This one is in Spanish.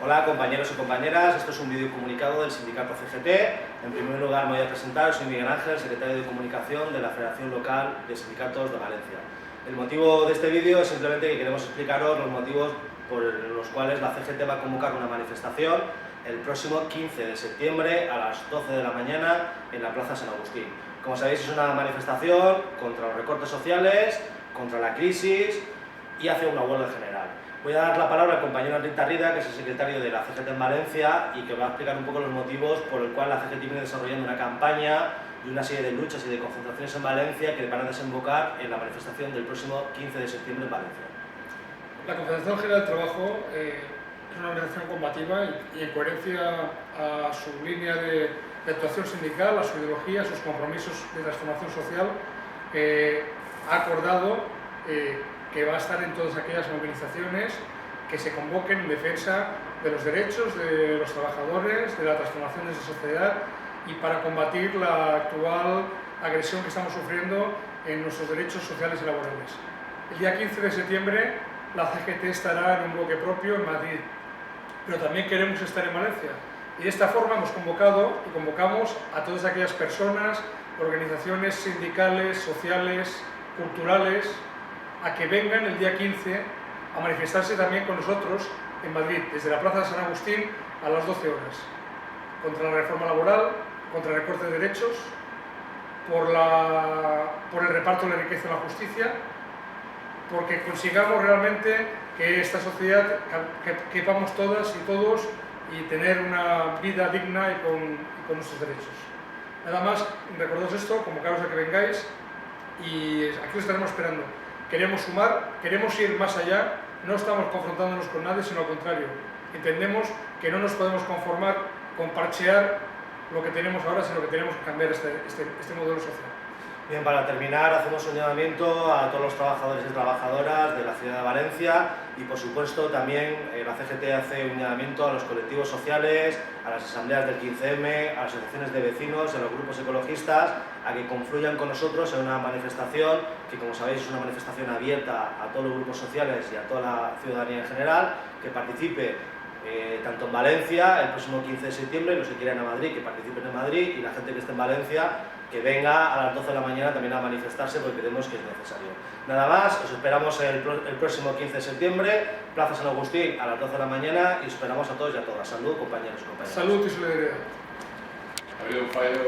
Hola compañeros y compañeras, esto es un vídeo comunicado del sindicato CGT. En primer lugar me voy a presentar, soy Miguel Ángel, secretario de Comunicación de la Federación Local de Sindicatos de Valencia. El motivo de este vídeo es simplemente que queremos explicaros los motivos por los cuales la CGT va a convocar una manifestación el próximo 15 de septiembre a las 12 de la mañana en la Plaza San Agustín. Como sabéis, es una manifestación contra los recortes sociales, contra la crisis y hacia una huelga general. Voy a dar la palabra al compañero Enric Tarrida, que es el secretario de la CGT en Valencia y que va a explicar un poco los motivos por el cual la CGT viene desarrollando una campaña y una serie de luchas y de concentraciones en Valencia que van a desembocar en la manifestación del próximo 15 de septiembre en Valencia. La Confederación General del Trabajo es una organización combativa y en coherencia a su línea de actuación sindical, a su ideología, a sus compromisos de transformación social, ha acordado que va a estar en todas aquellas movilizaciones que se convoquen en defensa de los derechos de los trabajadores, de la transformación de esa sociedad y para combatir la actual agresión que estamos sufriendo en nuestros derechos sociales y laborales. El día 15 de septiembre la CGT estará en un bloque propio en Madrid, pero también queremos estar en Valencia. Y de esta forma hemos convocado y convocamos a todas aquellas personas, organizaciones sindicales, sociales, culturales, a que vengan el día 15 a manifestarse también con nosotros en Madrid, desde la Plaza de San Agustín a las 12 horas, contra la reforma laboral, contra el recorte de derechos, por el reparto de la riqueza y la justicia, porque consigamos realmente que esta sociedad quepamos todas y todos y tener una vida digna y con nuestros derechos. Nada más, recordaos esto, convocaros a que vengáis y aquí os estaremos esperando. Queremos sumar, queremos ir más allá, no estamos confrontándonos con nadie, sino al contrario. Entendemos que no nos podemos conformar con parchear lo que tenemos ahora, sino que tenemos que cambiar este modelo social. Bien, para terminar, hacemos un llamamiento a todos los trabajadores y trabajadoras de la ciudad de Valencia y, por supuesto, también la CGT hace un llamamiento a los colectivos sociales, a las asambleas del 15M, a las asociaciones de vecinos, a los grupos ecologistas, a que confluyan con nosotros en una manifestación que, como sabéis, es una manifestación abierta a todos los grupos sociales y a toda la ciudadanía en general, que participe tanto en Valencia el próximo 15 de septiembre, los que quieran a Madrid, que participen en Madrid, y la gente que esté en Valencia, que venga a las 12 de la mañana también a manifestarse porque creemos que es necesario. Nada más, os esperamos el próximo 15 de septiembre, Plaza San Agustín a las 12 de la mañana y os esperamos a todos y a todas. Salud, compañeros y compañeras. Salud y solidaridad. Ha habido un fallo.